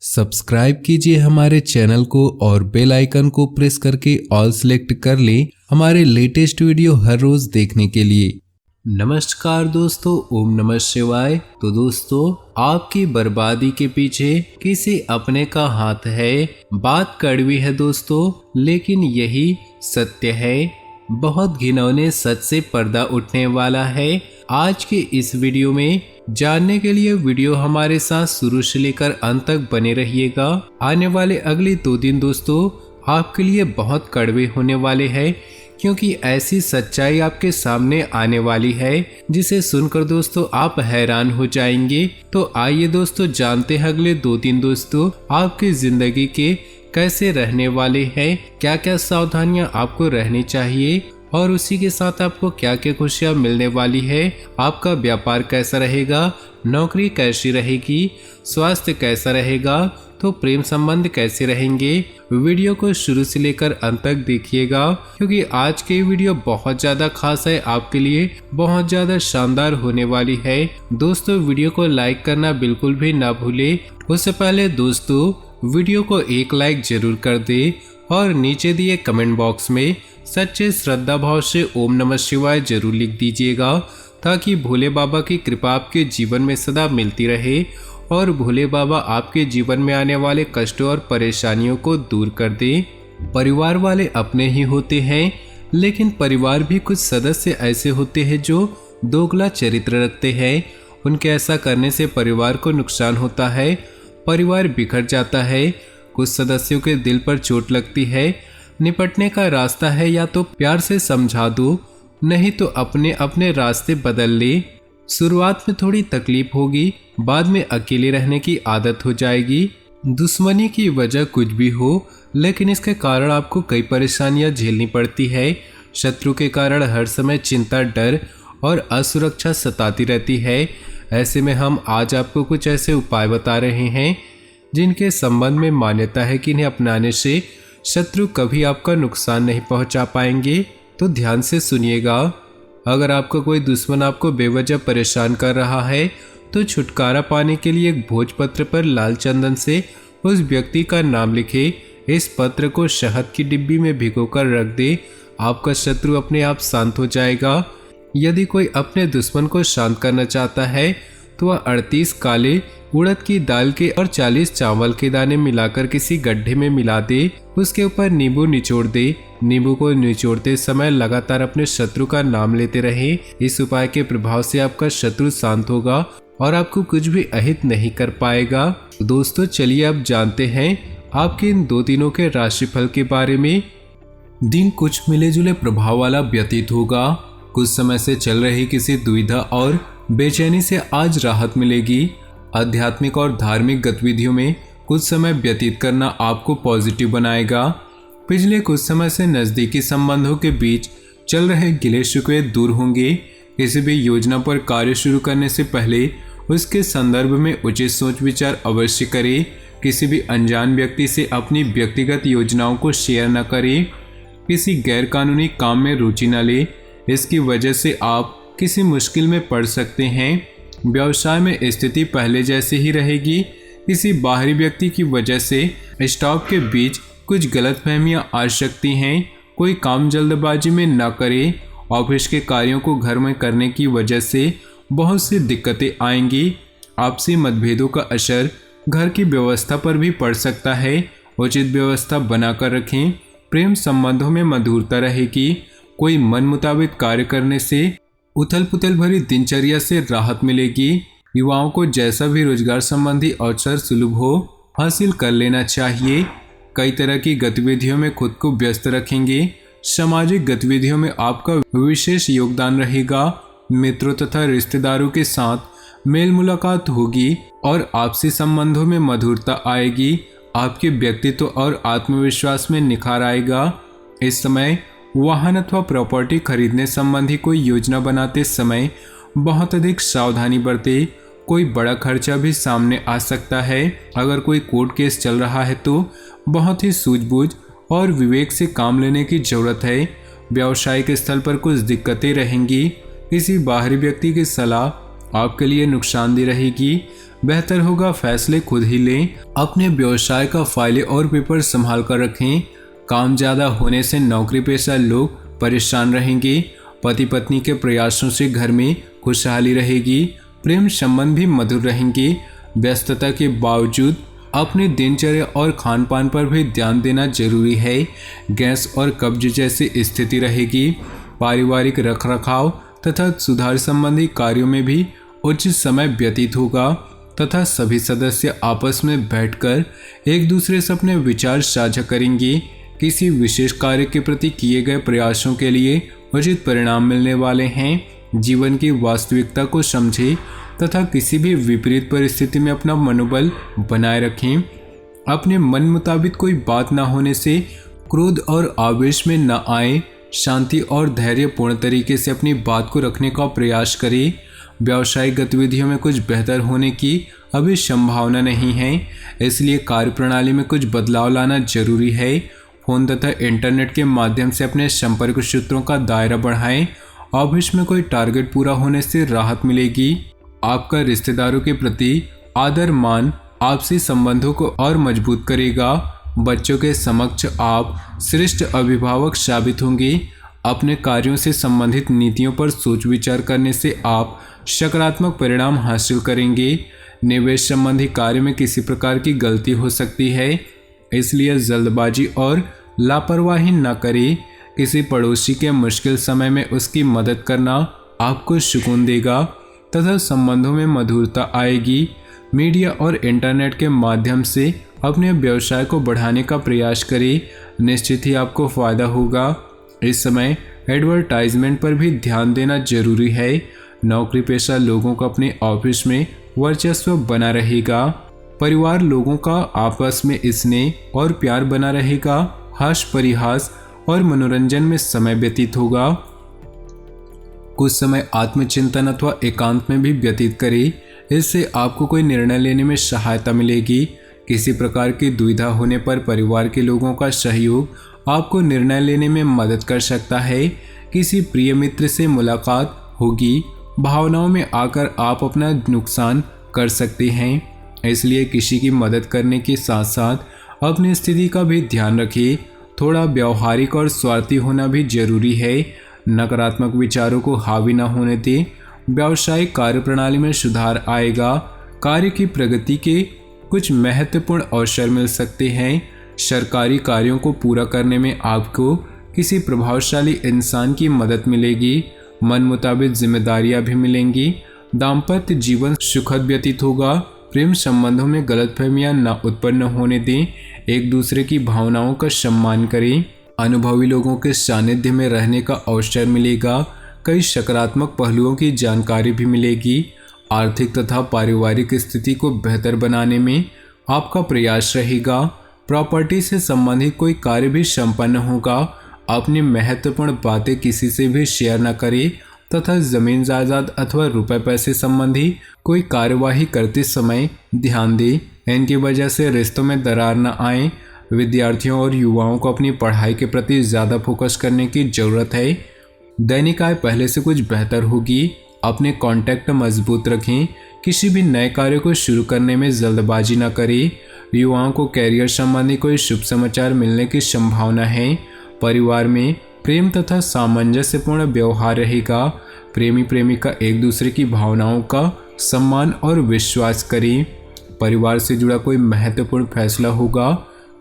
Subscribe कीजिए हमारे channel को और बेल आइकन को प्रेस करके ऑल सेलेक्ट कर लें हमारे लेटेस्ट वीडियो हर रोज देखने के लिए। नमस्कार दोस्तों, ओम नमः शिवाय। तो दोस्तों, आपकी बर्बादी के पीछे किसी अपने का हाथ है। बात कड़वी है दोस्तों, लेकिन यही सत्य है। बहुत घिनौने सच से पर्दा उठने वाला है। आज के इस वीडियो में जानने के लिए वीडियो हमारे साथ शुरू से लेकर अंत तक बने रहिएगा। आने वाले अगले 2 दिन दोस्तों आपके लिए बहुत कड़वे होने वाले हैं, क्योंकि ऐसी सच्चाई आपके सामने आने वाली है जिसे सुनकर दोस्तों आप हैरान हो जाएंगे। तो आइए दोस्तों जानते हैं अगले 2 दिन दोस्तों आपकी जिंदगी के कैसे रहने वाले हैं, क्या क्या सावधानियां आपको रहनी चाहिए और उसी के साथ आपको क्या क्या खुशियां मिलने वाली है। आपका व्यापार कैसा रहेगा, नौकरी कैसी रहेगी, स्वास्थ्य कैसा रहेगा, तो प्रेम संबंध कैसे रहेंगे। वीडियो को शुरू से लेकर अंत तक देखिएगा, क्योंकि आज की वीडियो बहुत ज्यादा खास है, आपके लिए बहुत ज्यादा शानदार होने वाली है। दोस्तों वीडियो को लाइक करना बिल्कुल भी ना भूले। उससे पहले दोस्तों वीडियो को एक लाइक जरूर कर दे और नीचे दिए कमेंट बॉक्स में सच्चे श्रद्धा भाव से ओम नमः शिवाय जरूर लिख दीजिएगा, ताकि भोले बाबा की कृपा आपके जीवन में सदा मिलती रहे और भोले बाबा आपके जीवन में आने वाले कष्टों और परेशानियों को दूर कर दे। परिवार वाले अपने ही होते हैं, लेकिन परिवार भी कुछ सदस्य ऐसे होते हैं जो दोगला चरित्र रखते हैं। उनके ऐसा करने से परिवार को नुकसान होता है, परिवार बिखर जाता है, कुछ सदस्यों के दिल पर चोट लगती है। निपटने का रास्ता है या तो प्यार से समझा दो, नहीं तो अपने अपने रास्ते बदल ले। शुरुआत में थोड़ी तकलीफ होगी, बाद में अकेले रहने की आदत हो जाएगी। दुश्मनी की वजह कुछ भी हो, लेकिन इसके कारण आपको कई परेशानियां झेलनी पड़ती है। शत्रु के कारण हर समय चिंता, डर और असुरक्षा सताती रहती है। ऐसे में हम आज आपको कुछ ऐसे उपाय बता रहे हैं जिनके संबंध में मान्यता है कि इन्हें अपनाने से शत्रु कभी आपका नुकसान नहीं पहुंचा पाएंगे। तो ध्यान से सुनिएगा। अगर आपका कोई दुश्मन आपको बेवजह परेशान कर रहा है, तो छुटकारा पाने के लिए एक भोजपत्र पर लाल चंदन से उस व्यक्ति का नाम लिखे। इस पत्र को शहद की डिब्बी में भिगोकर रख दे। आपका शत्रु अपने आप शांत हो जाएगा। यदि कोई अपने दुश्मन को शांत करना चाहता है तो वह 38 काले उड़द की दाल के और 40 चावल के दाने मिलाकर किसी गड्ढे में मिला दे। उसके ऊपर नींबू निचोड़ दे। नींबू को निचोड़ते समय लगातार अपने शत्रु का नाम लेते रहे। इस उपाय के प्रभाव से आपका शत्रु शांत होगा और आपको कुछ भी अहित नहीं कर पाएगा। दोस्तों चलिए अब जानते हैं आपके इन 2 दिनों के राशिफल के बारे में। दिन कुछ मिले जुले प्रभाव वाला व्यतीत होगा। कुछ समय से चल रही किसी दुविधा और बेचैनी से आज राहत मिलेगी। आध्यात्मिक और धार्मिक गतिविधियों में कुछ समय व्यतीत करना आपको पॉजिटिव बनाएगा। पिछले कुछ समय से नज़दीकी संबंधों के बीच चल रहे गिले शिकवे दूर होंगे। किसी भी योजना पर कार्य शुरू करने से पहले उसके संदर्भ में उचित सोच विचार अवश्य करें। किसी भी अनजान व्यक्ति से अपनी व्यक्तिगत योजनाओं को शेयर न करें। किसी गैर कानूनी काम में रुचि न लें, इसकी वजह से आप किसी मुश्किल में पड़ सकते हैं। व्यवसाय में स्थिति पहले जैसी ही रहेगी। किसी बाहरी व्यक्ति की वजह से स्टाफ के बीच कुछ गलतफहमियां आ सकती हैं। कोई काम जल्दबाजी में न करें। ऑफिस के कार्यों को घर में करने की वजह से बहुत सी दिक्कतें आएंगी। आपसी मतभेदों का असर घर की व्यवस्था पर भी पड़ सकता है। उचित व्यवस्था बनाकर रखें। प्रेम संबंधों में मधुरता रहेगी। कोई मन मुताबिक कार्य करने से उथल पुथल भरी दिनचर्या से राहत मिलेगी। युवाओं को जैसा भी रोजगार संबंधी अवसर सुलभ हो हासिल कर लेना चाहिए। कई तरह की गतिविधियों में खुद को व्यस्त रखेंगे। सामाजिक गतिविधियों में आपका विशेष योगदान रहेगा। मित्रों तथा रिश्तेदारों के साथ मेल मुलाकात होगी और आपसी संबंधों में मधुरता आएगी। आपके व्यक्तित्व और आत्मविश्वास में निखार आएगा। इस समय वाहन अथवा प्रॉपर्टी खरीदने संबंधी कोई योजना बनाते समय बहुत अधिक सावधानी बरतें। कोई बड़ा खर्चा भी सामने आ सकता है। अगर कोई कोर्ट केस चल रहा है तो बहुत ही सूझबूझ और विवेक से काम लेने की जरूरत है। व्यावसायिक स्थल पर कुछ दिक्कतें रहेंगी। किसी बाहरी व्यक्ति की सलाह आपके लिए नुकसानदेह रहेगी। बेहतर होगा फैसले खुद ही लें। अपने व्यवसाय का फाइलें और पेपर संभाल कर रखें। काम ज़्यादा होने से नौकरी पेशा लोग परेशान रहेंगे। पति पत्नी के प्रयासों से घर में खुशहाली रहेगी। प्रेम संबंध भी मधुर रहेंगे। व्यस्तता के बावजूद अपने दिनचर्या और खान पान पर भी ध्यान देना जरूरी है। गैस और कब्ज जैसी स्थिति रहेगी। पारिवारिक रखरखाव तथा सुधार संबंधी कार्यों में भी उचित समय व्यतीत होगा तथा सभी सदस्य आपस में बैठकर एक दूसरे से अपने विचार साझा करेंगे। किसी विशेष कार्य के प्रति किए गए प्रयासों के लिए उचित परिणाम मिलने वाले हैं। जीवन की वास्तविकता को समझें तथा किसी भी विपरीत परिस्थिति में अपना मनोबल बनाए रखें। अपने मन मुताबिक कोई बात न होने से क्रोध और आवेश में न आए। शांति और धैर्यपूर्ण तरीके से अपनी बात को रखने का प्रयास करें। व्यावसायिक गतिविधियों में कुछ बेहतर होने की अभी संभावना नहीं है, इसलिए कार्यप्रणाली में कुछ बदलाव लाना जरूरी है। फोन तथा इंटरनेट के माध्यम से अपने संपर्क सूत्रों का दायरा बढ़ाएं। ऑफिस में कोई टारगेट पूरा होने से राहत मिलेगी। आपका रिश्तेदारों के प्रति आदर मान आपसी संबंधों को और मजबूत करेगा। बच्चों के समक्ष आप श्रेष्ठ अभिभावक साबित होंगे। अपने कार्यों से संबंधित नीतियों पर सोच विचार करने से आप सकारात्मक परिणाम हासिल करेंगे। निवेश संबंधी कार्य में किसी प्रकार की गलती हो सकती है, इसलिए जल्दबाजी और लापरवाही न करें। किसी पड़ोसी के मुश्किल समय में उसकी मदद करना आपको सुकून देगा तथा संबंधों में मधुरता आएगी। मीडिया और इंटरनेट के माध्यम से अपने व्यवसाय को बढ़ाने का प्रयास करें, निश्चित ही आपको फायदा होगा। इस समय एडवर्टाइजमेंट पर भी ध्यान देना जरूरी है। नौकरी पेशा लोगों का अपने ऑफिस में वर्चस्व बना रहेगा। परिवार लोगों का आपस में स्नेह और प्यार बना रहेगा। हास्य परिहास और मनोरंजन में समय व्यतीत होगा। कुछ समय आत्मचिंतन अथवा एकांत में भी व्यतीत करें, इससे आपको कोई निर्णय लेने में सहायता मिलेगी। किसी प्रकार की दुविधा होने पर परिवार के लोगों का सहयोग आपको निर्णय लेने में मदद कर सकता है। किसी प्रिय मित्र से मुलाकात होगी। भावनाओं में आकर आप अपना नुकसान कर सकते हैं, इसलिए किसी की मदद करने के साथ साथ अपनी स्थिति का भी ध्यान रखिए। थोड़ा व्यावहारिक और स्वार्थी होना भी जरूरी है। नकारात्मक विचारों को हावी न होने दें। व्यावसायिक कार्यप्रणाली में सुधार आएगा। कार्य की प्रगति के कुछ महत्वपूर्ण अवसर मिल सकते हैं। सरकारी कार्यों को पूरा करने में आपको किसी प्रभावशाली इंसान की मदद मिलेगी। मन मुताबिक जिम्मेदारियां भी मिलेंगी। दाम्पत्य जीवन सुखद व्यतीत होगा। प्रेम संबंधों में गलतफहमियां न उत्पन्न होने दें। एक दूसरे की भावनाओं का सम्मान करें। अनुभवी लोगों के सानिध्य में रहने का अवसर मिलेगा। कई सकारात्मक पहलुओं की जानकारी भी मिलेगी। आर्थिक तथा पारिवारिक स्थिति को बेहतर बनाने में आपका प्रयास रहेगा। प्रॉपर्टी से संबंधित कोई कार्य भी संपन्न होगा। अपनी महत्वपूर्ण बातें किसी से भी शेयर न करें तथा जमीन जायदाद अथवा रुपए पैसे संबंधी कोई कार्यवाही करते समय ध्यान दें। इनकी वजह से रिश्तों में दरार न आए। विद्यार्थियों और युवाओं को अपनी पढ़ाई के प्रति ज़्यादा फोकस करने की ज़रूरत है। दैनिक आय पहले से कुछ बेहतर होगी। अपने कॉन्टैक्ट मजबूत रखें। किसी भी नए कार्य को शुरू करने में जल्दबाजी न करें। युवाओं को कैरियर संबंधी कोई शुभ समाचार मिलने की संभावना है। परिवार में प्रेम तथा सामंजस्यपूर्ण व्यवहार रहेगा। प्रेमी प्रेमिका एक दूसरे की भावनाओं का सम्मान और विश्वास करें। परिवार से जुड़ा कोई महत्वपूर्ण फैसला होगा।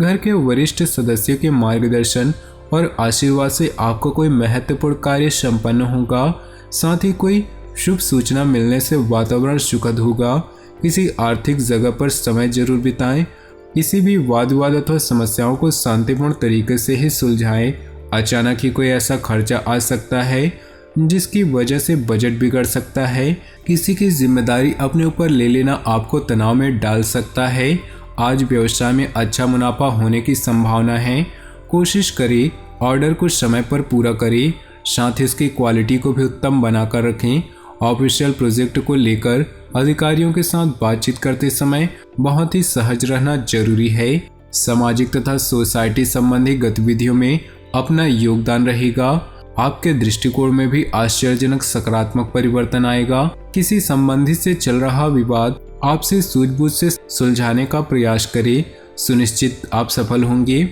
घर के वरिष्ठ सदस्यों के मार्गदर्शन और आशीर्वाद से आपको कोई महत्वपूर्ण कार्य संपन्न होगा। साथ ही कोई शुभ सूचना मिलने से वातावरण सुखद होगा। किसी आर्थिक जगह पर समय जरूर बिताएं। किसी भी वाद विवाद अथवा समस्याओं को शांतिपूर्ण तरीके से ही सुलझाएं। अचानक ही कोई ऐसा खर्चा आ सकता है जिसकी वजह से बजट बिगड़ सकता है। किसी की जिम्मेदारी अपने ऊपर ले लेना आपको तनाव में डाल सकता है। आज व्यवसाय में अच्छा मुनाफा होने की संभावना है। कोशिश करें ऑर्डर को समय पर पूरा करें। साथ ही इसकी क्वालिटी को भी उत्तम बनाकर रखें। ऑफिशियल प्रोजेक्ट को लेकर अधिकारियों के साथ बातचीत करते समय बहुत ही सहज रहना जरूरी है। सामाजिक तथा सोसाइटी संबंधी गतिविधियों में अपना योगदान रहेगा। आपके दृष्टिकोण में भी आश्चर्यजनक सकारात्मक परिवर्तन आएगा। किसी संबंधी से चल रहा विवाद आपसे सूझबूझ से सुलझाने का प्रयास करें, सुनिश्चित आप सफल होंगे।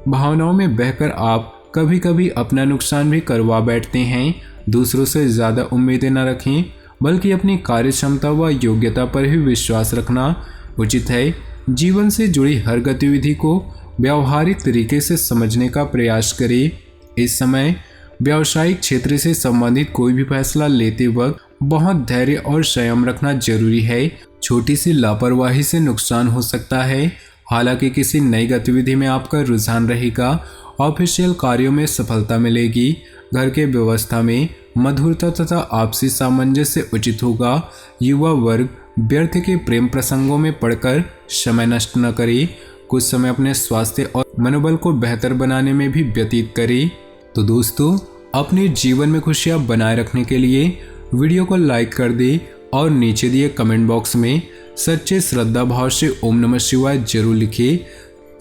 भावनाओं में बहकर आप कभी कभी अपना नुकसान भी करवा बैठते हैं। दूसरों से ज़्यादा उम्मीदें न रखें, बल्कि अपनी कार्य क्षमता व योग्यता पर ही विश्वास रखना उचित है। जीवन से जुड़ी हर गतिविधि को व्यावहारिक तरीके से समझने का प्रयास करें। इस समय व्यावसायिक क्षेत्र से संबंधित कोई भी फैसला लेते वक्त बहुत धैर्य और संयम रखना जरूरी है। छोटी सी लापरवाही से नुकसान हो सकता है। हालांकि किसी नई गतिविधि में आपका रुझान रहेगा, ऑफिशियल कार्यों में सफलता मिलेगी। घर के व्यवस्था में मधुरता तथा आपसी सामंजस्य उचित होगा। युवा वर्ग व्यर्थ के प्रेम प्रसंगों में पड़कर समय नष्ट न करे। कुछ समय अपने स्वास्थ्य और मनोबल को बेहतर बनाने में भी व्यतीत करें। तो दोस्तों, अपने जीवन में खुशियां बनाए रखने के लिए वीडियो को लाइक कर दें और नीचे दिए कमेंट बॉक्स में सच्चे श्रद्धा भाव से ओम नमः शिवाय जरूर लिखिए।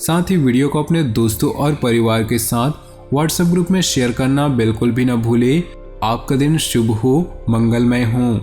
साथ ही वीडियो को अपने दोस्तों और परिवार के साथ व्हाट्सएप ग्रुप में शेयर करना बिल्कुल भी न भूलें। आपका दिन शुभ हो, मंगलमय हो।